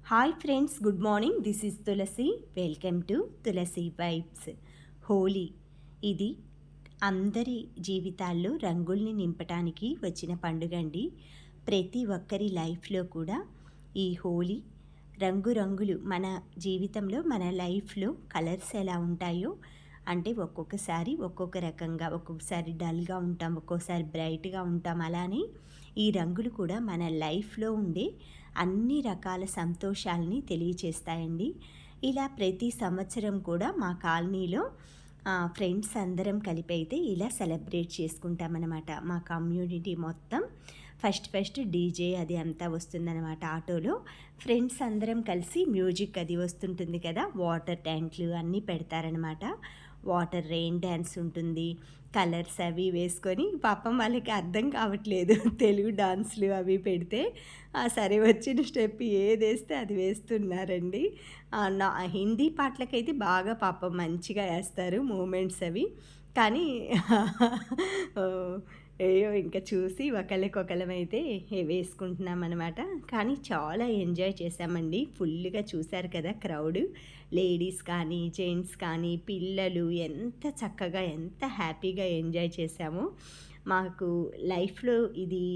Hi friends, good morning. This is Tulasi. Welcome to Tulasi vibes. Holi ఇది అందరి జీవితాల్లో రంగుల్ని నింపటానికి వచ్చిన పండుగ అండి. ప్రతి ఒక్కరి లైఫ్లో కూడా ఈ హోలీ రంగురంగులు మన జీవితంలో మన లైఫ్లో కలర్స్ ఎలా ఉంటాయో అంటే ఒక్కొక్కసారి ఒక్కొక్క రకంగా, ఒక్కొక్కసారి డల్గా ఉంటాం, ఒక్కొక్కసారి బ్రైట్గా ఉంటాం. అలానే ఈ రంగులు కూడా మన లైఫ్లో ఉండే అన్ని రకాల సంతోషాలని తెలియచేస్తాయండి. ఇలా ప్రతి సంవత్సరం కూడా మా కాలనీలో ఫ్రెండ్స్ అందరం కలిపి అయితే ఇలా సెలబ్రేట్ చేసుకుంటామన్నమాట. మా కమ్యూనిటీ మొత్తం ఫస్ట్ డీజే అది అంతా వస్తుందన్నమాట. ఆటోలో ఫ్రెండ్స్ అందరం కలిసి మ్యూజిక్ అది వస్తుంటుంది కదా, వాటర్ ట్యాంక్లు అన్నీ పెడతారనమాట. వాటర్ రెయిన్ డ్యాన్స్ ఉంటుంది, కలర్స్ అవి వేసుకొని పాపం వాళ్ళకి అర్థం కావట్లేదు తెలుగు డాన్స్లు అవి పెడితే సరే వచ్చిన స్టెప్ ఏదేస్తే అది వేస్తున్నారండి. నా హిందీ పాటలకైతే బాగా పాపం మంచిగా వేస్తారు మూమెంట్స్ అవి. కానీ ఏయో ఇంకా చూసి ఒకళ్ళకొకళ్ళమైతే వేసుకుంటున్నామన్నమాట. కానీ చాలా ఎంజాయ్ చేశామండి. ఫుల్గా చూశారు కదా క్రౌడ్, లేడీస్ కానీ జెంట్స్ కానీ పిల్లలు ఎంత చక్కగా ఎంత హ్యాపీగా ఎంజాయ్ చేశామో. మాకు లైఫ్లో ఇది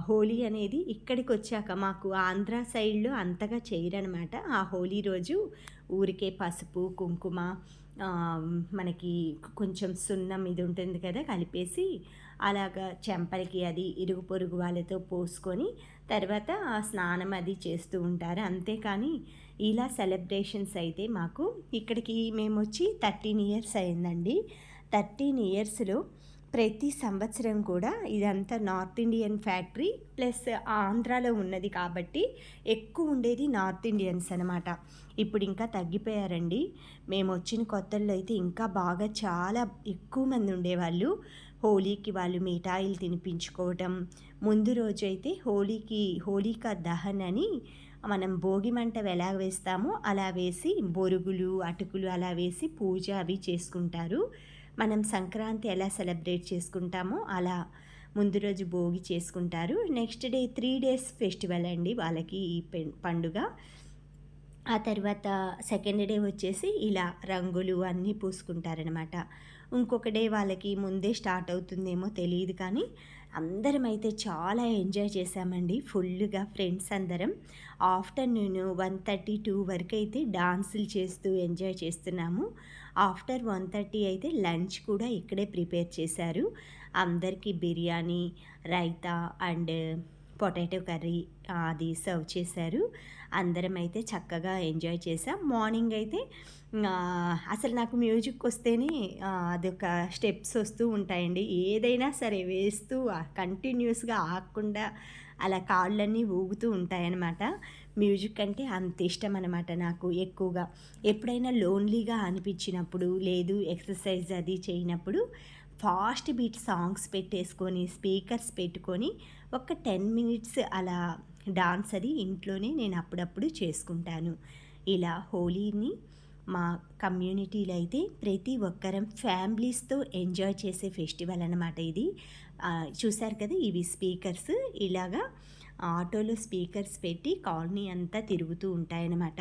హోలీ అనేది ఇక్కడికి వచ్చాక మాకు ఆంధ్ర సైడ్లో అంతగా చేయరనమాట. ఆ హోలీ రోజు ఊరికే పసుపు కుంకుమ మనకి కొంచెం సున్నం ఇది ఉంటుంది కదా కలిపేసి అలాగా చెంపలకి అది ఇరుగు పొరుగు వాళ్ళతో పోసుకొని తర్వాత స్నానం అది చేస్తూ ఉంటారు. అంతేకాని ఇలా సెలబ్రేషన్స్ అయితే మాకు ఇక్కడికి మేము వచ్చి 13 ఇయర్స్ అయిందండి. 13 ఇయర్స్లో ప్రతి సంవత్సరం కూడా ఇదంతా నార్త్ ఇండియన్ ఫ్యాక్టరీ ప్లస్ ఆంధ్రాలో ఉన్నది కాబట్టి ఎక్కువ ఉండేది నార్త్ ఇండియన్స్ అనమాట. ఇప్పుడు ఇంకా తగ్గిపోయారండి. మేము వచ్చిన కొత్తల్లో అయితే ఇంకా బాగా చాలా ఎక్కువ మంది ఉండేవాళ్ళు. హోలీకి వాళ్ళు మిఠాయిలు తినిపించుకోవటం, ముందు రోజు అయితే హోలీకా దహన్ అని మనం భోగి మంట ఎలా వేస్తామో అలా వేసి బొరుగులు అటుకులు అలా వేసి పూజ అవి చేసుకుంటారు. మనం సంక్రాంతి ఎలా సెలబ్రేట్ చేసుకుంటామో అలా ముందు రోజు భోగి చేసుకుంటారు. నెక్స్ట్ డే 3 days ఫెస్టివల్ అండి వాళ్ళకి ఈ పండుగ. ఆ తర్వాత సెకండ్ డే వచ్చేసి ఇలా రంగులు అన్నీ పూసుకుంటారనమాట. ఇంకొక డే వాళ్ళకి ముందే స్టార్ట్ అవుతుందేమో తెలియదు, కానీ అందరం అయితే చాలా ఎంజాయ్ చేశామండి ఫుల్గా ఫ్రెండ్స్ అందరం. ఆఫ్టర్నూన్ 1:30-2 వరకు అయితే డాన్సులు చేస్తూ ఎంజాయ్ చేస్తున్నాము. ఆఫ్టర్ 1:30 అయితే లంచ్ కూడా ఇక్కడే ప్రిపేర్ చేశారు. అందరికీ biryani, raita and potato curry అది సర్వ్ చేశారు. అందరం అయితే చక్కగా ఎంజాయ్ చేసాం. మార్నింగ్ అయితే అసలు నాకు మ్యూజిక్ వస్తేనే అదొక స్టెప్స్ వస్తూ ఉంటాయండి. ఏదైనా సరే వేస్తూ కంటిన్యూస్గా ఆగకుండా అలా కాళ్ళన్నీ ఊగుతూ ఉంటాయన్నమాట. మ్యూజిక్ అంటే అంత ఇష్టం అనమాట నాకు ఎక్కువగా. ఎప్పుడైనా లోన్లీగా అనిపించినప్పుడు లేదు ఎక్సర్సైజ్ అది చేయనప్పుడు ఫాస్ట్ బీట్ సాంగ్స్ పెట్టేసుకొని స్పీకర్స్ పెట్టుకొని ఒక 10 minutes అలా డాన్స్ అది ఇంట్లోనే నేను అప్పుడప్పుడు చేసుకుంటాను. ఇలా హోలీని మా కమ్యూనిటీలో అయితే ప్రతి ఒక్కరం ఫ్యామిలీస్తో ఎంజాయ్ చేసే ఫెస్టివల్ అనమాట ఇది. చూశారు కదా ఇవి స్పీకర్స్, ఇలాగా ఆటోలో స్పీకర్స్ పెట్టి కాలనీ అంతా తిరుగుతూ ఉంటాయన్నమాట.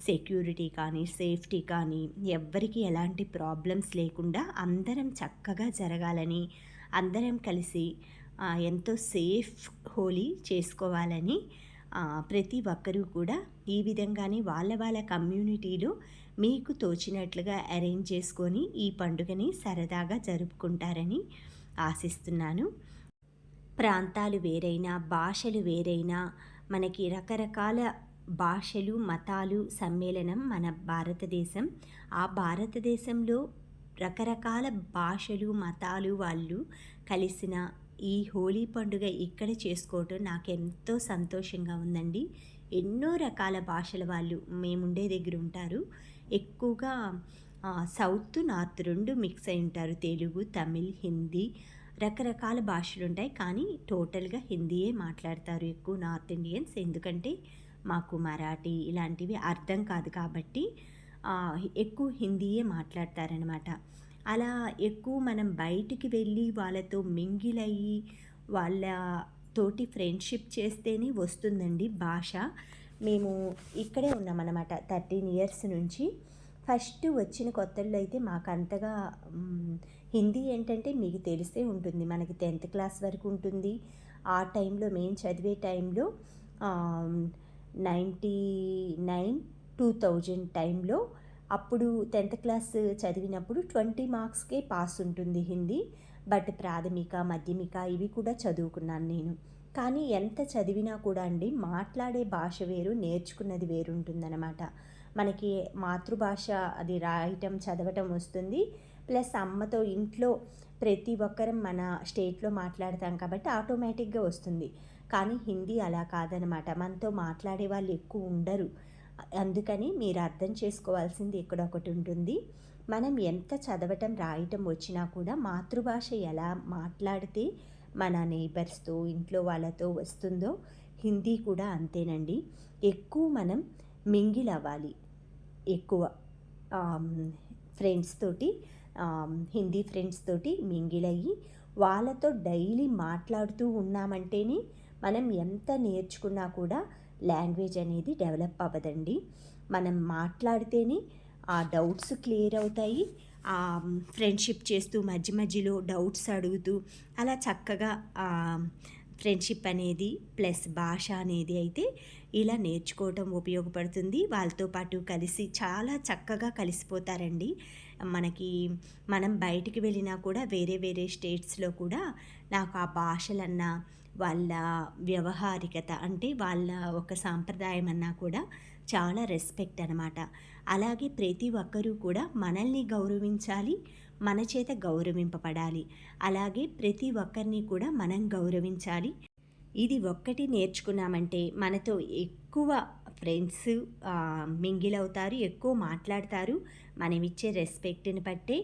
సెక్యూరిటీ కానీ సేఫ్టీ కానీ ఎవ్వరికి ఎలాంటి ప్రాబ్లమ్స్ లేకుండా అందరం చక్కగా జరగాలని, అందరం కలిసి ఎంతో సేఫ్ హోలీ చేసుకోవాలని ప్రతి ఒక్కరూ కూడా ఈ విధంగానే వాళ్ళ కమ్యూనిటీలో మీకు తోచినట్లుగా అరేంజ్ చేసుకొని ఈ పండుగని సరదాగా జరుపుకుంటారని ఆశిస్తున్నాను. ప్రాంతాలు వేరైనా భాషలు వేరైనా మనకి రకరకాల భాషలు మతాలు సమ్మేళనం మన భారతదేశం. ఆ భారతదేశంలో రకరకాల భాషలు మతాలు వాళ్ళు కలిసిన ఈ హోలీ పండుగ ఇక్కడ చేసుకోవటం నాకెంతో సంతోషంగా ఉందండి. ఎన్నో రకాల భాషల వాళ్ళు మేముండే దగ్గర ఉంటారు. ఎక్కువగా సౌత్ నార్త్ రెండు మిక్స్ అయి ఉంటారు. తెలుగు తమిళ్ హిందీ రకరకాల భాషలు ఉంటాయి, కానీ టోటల్గా హిందీయే మాట్లాడతారు ఎక్కువ నార్త్ ఇండియన్స్. ఎందుకంటే మాకు మరాఠీ ఇలాంటివి అర్థం కాదు కాబట్టి ఎక్కువ హిందీయే మాట్లాడతారనమాట. అలా ఎక్కువ మనం బయటికి వెళ్ళి వాళ్ళతో మింగిల్ అయ్యి వాళ్ళ తోటి ఫ్రెండ్షిప్ చేస్తేనే వస్తుందండి భాష. మేము ఇక్కడే ఉన్నామన్నమాట 13 ఇయర్స్ నుంచి. ఫస్ట్ వచ్చిన కొత్తల్లో అయితే మాకు అంతగా హిందీ ఏంటంటే మీకు తెలిసే ఉంటుంది. మనకి 10th క్లాస్ వరకు ఉంటుంది. ఆ టైంలో మేము చదివే టైంలో 99, 2000 టైంలో అప్పుడు 10th క్లాస్ చదివినప్పుడు 20 మార్క్స్‌కే పాస్ ఉంటుంది హిందీ. బట్ ప్రాథమిక, మాధ్యమిక ఇవి కూడా చదువుకున్నాను నేను. కానీ ఎంత చదివినా కూడా అండి మాట్లాడే భాష వేరు, నేర్చుకున్నది వేరుంటుందనమాట. మనకి మాతృభాష అది రాయటం, చదవటం వస్తుంది. ప్లస్ అమ్మతో ఇంట్లో ప్రతి ఒక్కరం మన స్టేట్లో మాట్లాడతాం కాబట్టి ఆటోమేటిక్‌గా వస్తుంది. కానీ హిందీ అలా కాదనమాట. మనతో మాట్లాడే వాళ్ళు ఎక్కువ ఉండరు. అందుకని మీరు అర్థం చేసుకోవాల్సింది ఇక్కడ ఒకటి ఉంటుంది. మనం ఎంత చదవటం, రాయటం వచ్చినా కూడా మాతృభాష ఎలా మాట్లాడితే మన నైబర్స్‌తో, ఇంట్లో వాళ్ళతో వస్తుందో హిందీ కూడా అంతేనండి. ఎక్కువ మనం మింగిల్ అవ్వాలి. ఎక్కువ ఫ్రెండ్స్ తోటి హిందీ ఫ్రెండ్స్ తోటి మింగిల్ అయ్యి వాళ్ళతో డైలీ మాట్లాడుతూ ఉన్నామంటేనే మనం ఎంత నేర్చుకున్నా కూడా లాంగ్వేజ్ అనేది డెవలప్ అవ్వదండి. మనం మాట్లాడితేనే ఆ డౌట్స్ క్లియర్ అవుతాయి. ఫ్రెండ్షిప్ చేస్తూ మధ్య మధ్యలో డౌట్స్ అడుగుతూ అలా చక్కగా ఫ్రెండ్షిప్ అనేది ప్లస్ భాష అనేది అయితే ఇలా నేర్చుకోవటం ఉపయోగపడుతుంది. వాళ్ళతో పాటు కలిసి చాలా చక్కగా కలిసిపోతారండి. మనం బయటికి వెళ్ళినా కూడా వేరే వేరే స్టేట్స్లో కూడా నాకు ఆ భాషలన్నా వాళ్ళ వ్యవహారికత అంటే వాళ్ళ ఒక సాంప్రదాయం అన్నా కూడా చాలా రెస్పెక్ట్ అనమాట. అలాగే ప్రతి ఒక్కరూ కూడా మనల్ని గౌరవించాలి, మన చేత గౌరవింపబడాలి. అలాగే ప్రతి ఒక్కరిని కూడా మనం గౌరవించాలి. ఇది ఒక్కటి నేర్చుకున్నామంటే మనతో ఎక్కువ ఫ్రెండ్స్ మింగిల్ అవుతారు, ఎక్కువ మాట్లాడతారు. మనం ఇచ్చే రెస్పెక్ట్ని బట్టే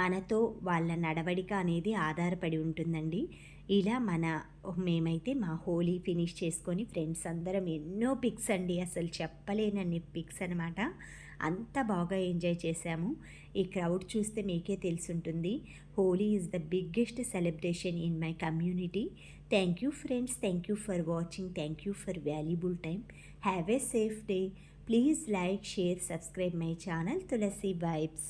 మనతో వాళ్ళ నడవడిక అనేది ఆధారపడి ఉంటుందండి. ఇలా మేమైతే మా హోలీ ఫినిష్ చేసుకొని ఫ్రెండ్స్ అందరం ఎన్నో పిక్స్ అండి, అసలు చెప్పలేనన్ని పిక్స్ అనమాట. అంత బాగా ఎంజాయ్ చేశాము. ఈ క్రౌడ్ చూస్తే మీకే తెలుసుంటుంది. Holi is the biggest celebration in my community. Thank you friends, thank you for watching, thank you for valuable time. Have a safe day. Please like, share, subscribe my channel Tulasi vibes.